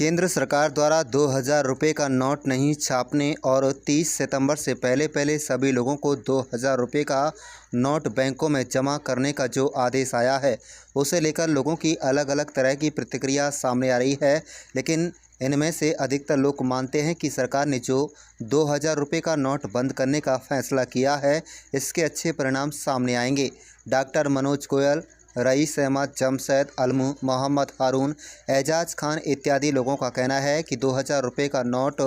केंद्र सरकार द्वारा 2000 रुपये का नोट नहीं छापने और 30 सितंबर से पहले सभी लोगों को 2000 रुपये का नोट बैंकों में जमा करने का जो आदेश आया है, उसे लेकर लोगों की अलग अलग तरह की प्रतिक्रिया सामने आ रही है। लेकिन इनमें से अधिकतर लोग मानते हैं कि सरकार ने जो 2000 रुपये का नोट बंद करने का फैसला किया है, इसके अच्छे परिणाम सामने आएंगे। डॉक्टर मनोज गोयल, रईस अहमद, जमशेद अलमू, मोहम्मद हारून, एजाज खान इत्यादि लोगों का कहना है कि 2000 रुपये का नोट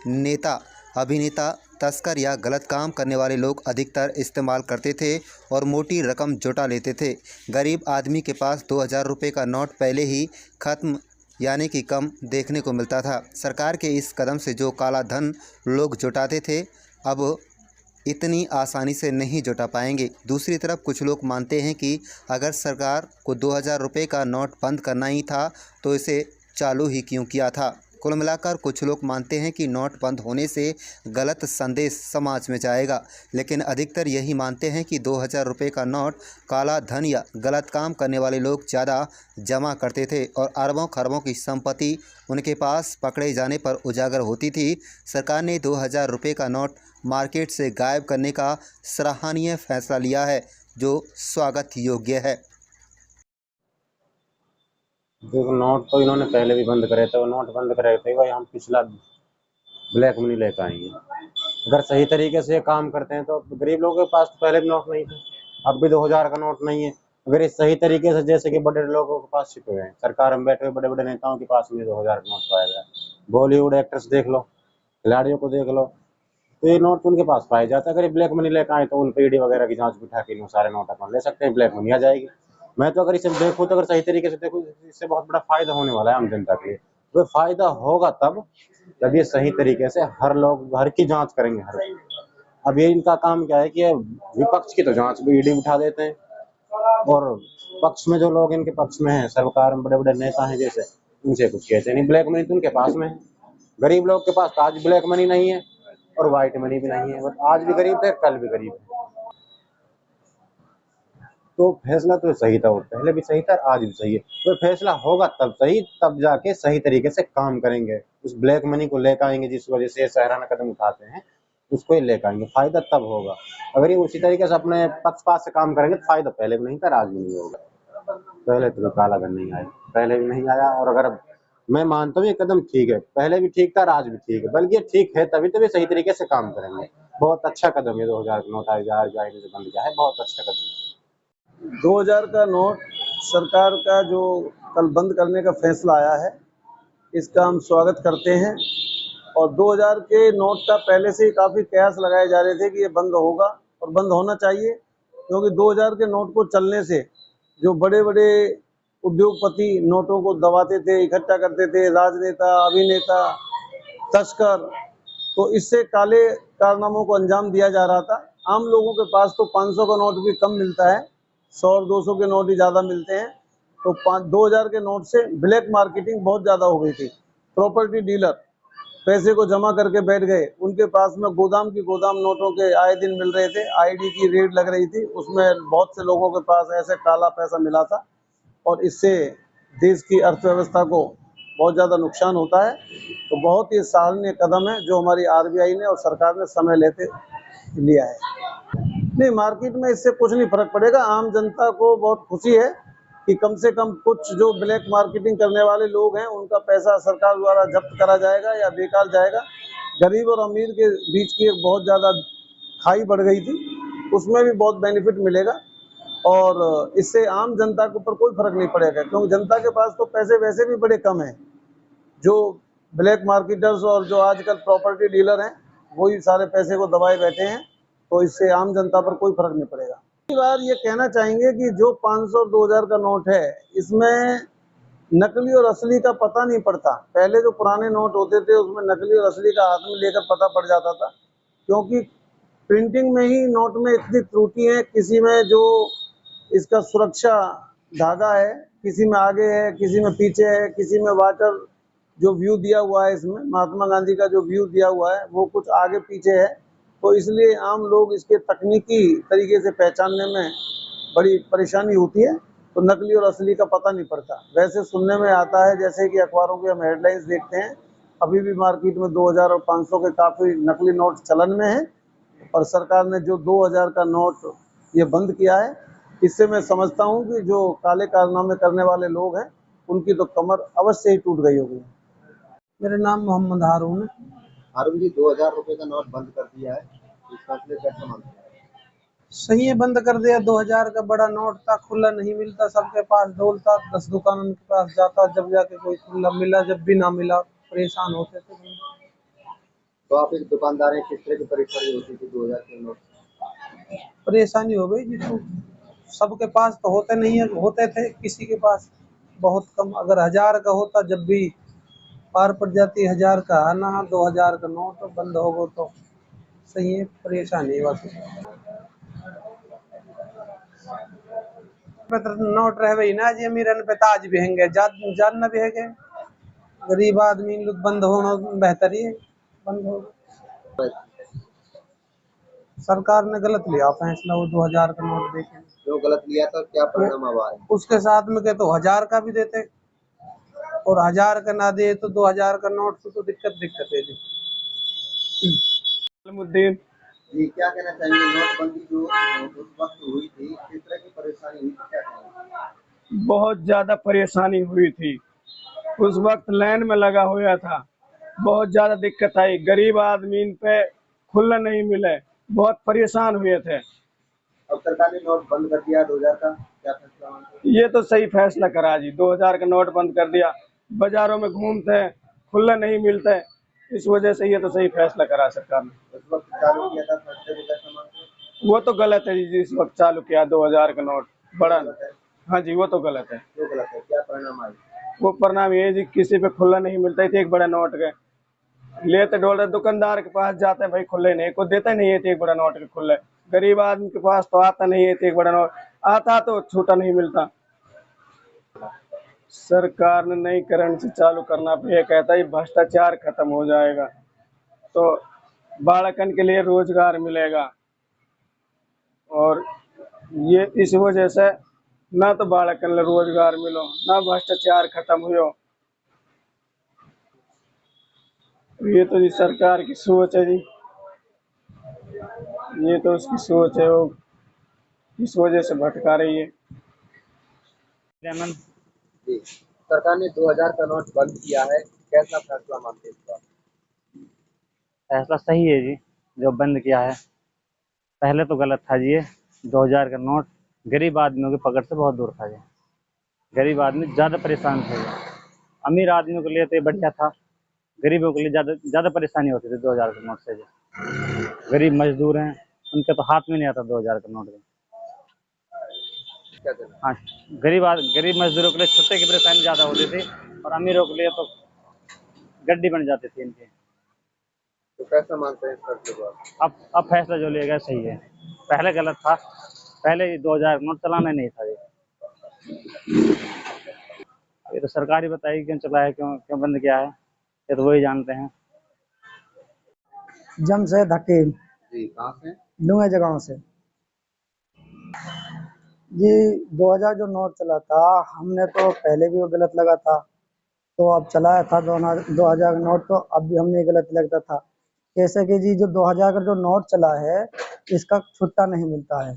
नेता, अभिनेता, तस्कर या गलत काम करने वाले लोग अधिकतर इस्तेमाल करते थे और मोटी रकम जुटा लेते थे। गरीब आदमी के पास 2000 रुपये का नोट पहले ही खत्म यानी कि कम देखने को मिलता था। सरकार के इस कदम से जो काला धन लोग जुटाते थे, अब इतनी आसानी से नहीं जुटा पाएंगे। दूसरी तरफ कुछ लोग मानते हैं कि अगर सरकार को 2000 रुपये का नोट बंद करना ही था तो इसे चालू ही क्यों किया था। कुल मिलाकर कुछ लोग मानते हैं कि नोट बंद होने से गलत संदेश समाज में जाएगा, लेकिन अधिकतर यही मानते हैं कि 2000 रुपये का नोट काला धन या गलत काम करने वाले लोग ज़्यादा जमा करते थे और अरबों खरबों की संपत्ति उनके पास पकड़े जाने पर उजागर होती थी। सरकार ने 2000 रुपये का नोट मार्केट से गायब करने का सराहनीय फैसला लिया है, जो स्वागत योग्य है। देखो, नोट तो इन्होंने पहले भी बंद करे थे। वो नोट बंद करे थे भाई, हम पिछला ब्लैक मनी लेकर आएंगे। अगर सही तरीके से काम करते हैं तो गरीब लोगों के पास तो पहले भी नोट नहीं थे, अब भी 2000 का नोट नहीं है। अगर ये सही तरीके से, जैसे कि बड़े लोगों के पास छिपे हुए हैं, सरकार में बैठे हुए बड़े बड़े नेताओं के पास में 2000 का नोट पाया गया। बॉलीवुड एक्टर्स देख लो, खिलाड़ियों को देख लो, तो ये नोट उनके पास पाया जाता है। अगर ये ब्लैक मनी लेकर आए तो उन ईडी वगैरह की जांच बिठा के सारे नोट अपन ले सकते हैं, ब्लैक मनी आ जाएगी। मैं तो अगर इसे देखूँ तो, अगर सही तरीके से देखूँ, इससे बहुत बड़ा फायदा होने वाला है आम जनता के लिए। वो फायदा होगा तब जब ये सही तरीके से हर लोग हर की जांच करेंगे। हर अब ये इनका काम क्या है कि विपक्ष की तो जांच भी ईडी उठा देते हैं, और पक्ष में जो लोग इनके पक्ष में हैं, सरकार में बड़े बड़े नेता हैं जैसे, उनसे कुछ कहते नहीं। ब्लैक मनी तो उनके पास में है। गरीब लोग के पास तो आज ब्लैक मनी नहीं है और व्हाइट मनी भी नहीं है, बट आज भी गरीब थे, कल भी गरीब है। तो फैसला तो सही था, वो पहले भी सही था, आज भी सही है। तो फैसला होगा तब सही, तब जाके सही तरीके से काम करेंगे। उस ब्लैक मनी को लेकर आएंगे, जिस वजह से सराहना कदम उठाते हैं, उसको ही लेकर आएंगे। फायदा तब होगा। अगर ये उसी तरीके से अपने पक्षपात से काम करेंगे तो फायदा पहले भी नहीं था, आज भी नहीं होगा। पहले तो काला धन नहीं आया, पहले भी नहीं आया। और अगर मैं मानता हूँ ये कदम ठीक है, पहले भी ठीक था, आज भी ठीक है, बल्कि ये ठीक है तभी तो सही तरीके से काम करेंगे। बहुत अच्छा कदम है 2000 का नोट आज से बंद किया है, बहुत अच्छा कदम है। 2000 का नोट सरकार का जो कल बंद करने का फैसला आया है, इसका हम स्वागत करते हैं। और 2000 के नोट का पहले से ही काफ़ी कयास लगाए जा रहे थे कि ये बंद होगा और बंद होना चाहिए, क्योंकि 2000 के नोट को चलने से जो बड़े बड़े उद्योगपति नोटों को दबाते थे, इकट्ठा करते थे, राजनेता, अभिनेता, तस्कर, तो इससे काले कारनामों को अंजाम दिया जा रहा था। आम लोगों के पास तो 500 का नोट भी कम मिलता है, 100 और 200 के नोट ही ज़्यादा मिलते हैं। तो 2000 के नोट से ब्लैक मार्केटिंग बहुत ज़्यादा हो गई थी। प्रॉपर्टी डीलर पैसे को जमा करके बैठ गए, उनके पास में गोदाम की गोदाम नोटों के आए दिन मिल रहे थे, आईडी की रेड लग रही थी, उसमें बहुत से लोगों के पास ऐसे काला पैसा मिला था और इससे देश की अर्थव्यवस्था को बहुत ज़्यादा नुकसान होता है। तो बहुत ही सराहनीय कदम है जो हमारी आरबीआई ने और सरकार ने समय लेते लिया है। नहीं, मार्केट में इससे कुछ नहीं फर्क पड़ेगा। आम जनता को बहुत खुशी है कि कम से कम कुछ जो ब्लैक मार्केटिंग करने वाले लोग हैं, उनका पैसा सरकार द्वारा जब्त करा जाएगा या बेकार जाएगा। गरीब और अमीर के बीच की एक बहुत ज़्यादा खाई बढ़ गई थी, उसमें भी बहुत बेनिफिट मिलेगा और इससे आम जनता के ऊपर कोई फर्क नहीं पड़ेगा, क्योंकि जनता के पास तो पैसे वैसे भी बड़े कम हैं। जो ब्लैक मार्केटर्स और जो आजकल प्रॉपर्टी डीलर हैं, वही सारे पैसे को दबाए बैठे हैं, तो इससे आम जनता पर कोई फर्क नहीं पड़ेगा। एक बार ये कहना चाहेंगे कि जो 500 और 2000 का नोट है, इसमें नकली और असली का पता नहीं पड़ता। पहले जो पुराने नोट होते थे उसमें नकली और असली का हाथ में लेकर पता पड़ जाता था, क्योंकि प्रिंटिंग में ही नोट में इतनी त्रुटि है। किसी में जो इसका सुरक्षा धागा है, किसी में आगे है, किसी में पीछे है, किसी में वाटर जो व्यू दिया हुआ है, इसमें महात्मा गांधी का जो व्यू दिया हुआ है वो कुछ आगे पीछे है। तो इसलिए आम लोग इसके तकनीकी तरीके से पहचानने में बड़ी परेशानी होती है। तो नकली और असली का पता नहीं पड़ता। वैसे सुनने में आता है, जैसे कि अखबारों की हम हेडलाइंस देखते हैं, अभी भी मार्केट में 2000 और 500 के काफ़ी नकली नोट चलन में हैं, और सरकार ने जो 2000 का नोट ये बंद किया है, इससे मैं समझता हूँ कि जो काले कारनामे करने वाले लोग हैं, उनकी तो कमर अवश्य ही टूट गई होगी। मेरा नाम मोहम्मद हारून है। हारून जी, 2000 रुपये का नोट बंद कर दिया है, इस फैसले कैसे मानते हैं? सही है, बंद कर दिया। 2000 का बड़ा नोट था, खुला नहीं मिलता, सबके पास ढोल था, 10 दुकानों के पास जाता, जब जाके कोई खुला मिला, जब भी ना मिला परेशान होते थे। तो आप एक दुकानदार हैं, किस तरह की परेशानी होती थी 2000 के नोट? परेशानी हो गई जिसको, सबके पास तो होते नहीं है, होते थे किसी के पास बहुत कम। अगर 1000 का होता, जब भी पार पड़ जाती 1000 का आना, 2000 का नोट बंद हो गो तो सही है, परेशानी बस। नोट रहे वही ना जी, अमीरन पे ताज भी हैंगे, जान न भी हैगे, गरीब आदमी लोग बंद होना बेहतर ही है, बंद हो। सरकार ने गलत लिया फैसला, वो 2000 का नोट देके। जो गलत लिया था, क्या परिणाम अब आए? उसके साथ में के तो 1000 का भी देते, और 1000 का ना दे तो 2000 का नोट से तो दिक्कत है जी। सलामुद्दीन। जी, क्या कहना चाहेंगे? नोटबंदी जो उस वक्त हुई थी, किस तरह की परेशानी हुई थी, क्या कहेंगे? बहुत ज़्यादा परेशानी हुई थी। उस वक्त लाइन में लगा हुआ था, बहुत ज़्यादा दिक्कत आई, गरीब आदमी पे खुला नहीं मिले, बहुत परेशान हुए थे। अब सरकार ने नोट बंद कर दिया 2000 का, क्या फैसला मानते हैं? ये तो सही फैसला करा जी, 2000 का नोट बंद कर दिया, बाजारों में घूमते हैं, खुला नहीं मिलता है, इस वजह से ये तो सही फैसला करा सरकार ने। उस वक्त चालू किया था, फैसले को कैसे मानते हैं? वो तो गलत है जी, जिस वक्त चालू किया 2000 का नोट बड़ा। गलत है। हाँ जी, वो तो गलत है। क्यों गलत है, क्या परिणाम आए? वो परिणाम ये है जी, किसी पे खुला नहीं मिलता है, एक बड़ा नोट के लेते डॉलर दुकानदार के पास जाते हैं, भाई खुले नहीं, कोई देता नहीं है एक बड़ा नोट के खुले। गरीब आदमी के पास तो आता नहीं है एक बड़ा नोट, आता तो छोटा नहीं मिलता। सरकार ने नई करेंसी चालू करना पे ये कहता है भ्रष्टाचार खत्म हो जाएगा, तो बालकन के लिए रोजगार मिलेगा, और ये इस वजह से ना तो बालकन ले रोजगार मिलो, ना भ्रष्टाचार खत्म हुयो। ये तो जी सरकार की सोच है जी, ये तो उसकी सोच है, वो इस वजह से भटका रही है। जी, सरकार ने 2000 का नोट बंद किया है, कैसा फैसला मानते हैं इसका? फैसला सही है जी, जो बंद किया है। पहले तो गलत था जी, ये 2000 का नोट गरीब आदमियों की पकड़ से बहुत दूर था जी। गरीब आदमी ज़्यादा परेशान थे जी। अमीर आदमियों के लिए तो ये बढ़िया था, गरीबों के लिए ज़्यादा परेशानी होती थी 2000 के नोट से जी। गरीब मजदूर हैं, उनके तो हाथ में नहीं आता 2000 का नोट। क्या कहना? हाँ, गरीब मजदूरों के लिए छुट्टे की परेशानी ज़्यादा होती थी, और अमीरों के लिए तो गड्डी बन जाती थी इनकी। तो कैसा मानते हैं इस फैसले को आप? अब फैसला जो लिया गया सही है, पहले गलत था, पहले 2000 नोट चलाना नहीं था ये। ये तो सरकार ही बताएगी क्यों चलाया, क्यों बंद किया है, ये तो वही जानते हैं। जमशेद हकीम, जी, कहाँ से? लुंगे जगहों से जी। 2000 जो नोट चला था, हमने तो पहले भी वो गलत लगा था, तो अब चलाया था 2000 का नोट, तो अब भी हमें गलत लगता था। जैसे कि जी, जो 2000 का जो नोट चला है, इसका छुट्टा नहीं मिलता है।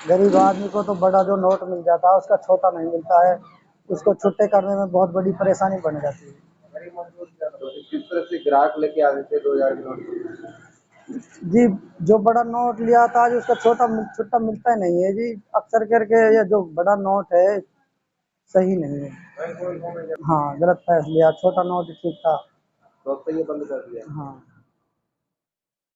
गरीब आदमी को तो बड़ा जो नोट मिल जाता है, उसका छोटा नहीं मिलता है, उसको छुट्टे करने में बहुत बड़ी परेशानी बन जाती है। तो किस तरह से ग्राहक लेके आते थे 2000 के नोट? जी, जो बड़ा नोट लिया था, आज उसका छुट्टा मिलता ही नहीं है जी, अक्सर करके। ये जो बड़ा नोट है सही नहीं है। हाँ, गलत फैसला लिया, छोटा नोट ठीक था। तो अब तो ये बंद कर दिया। हाँ।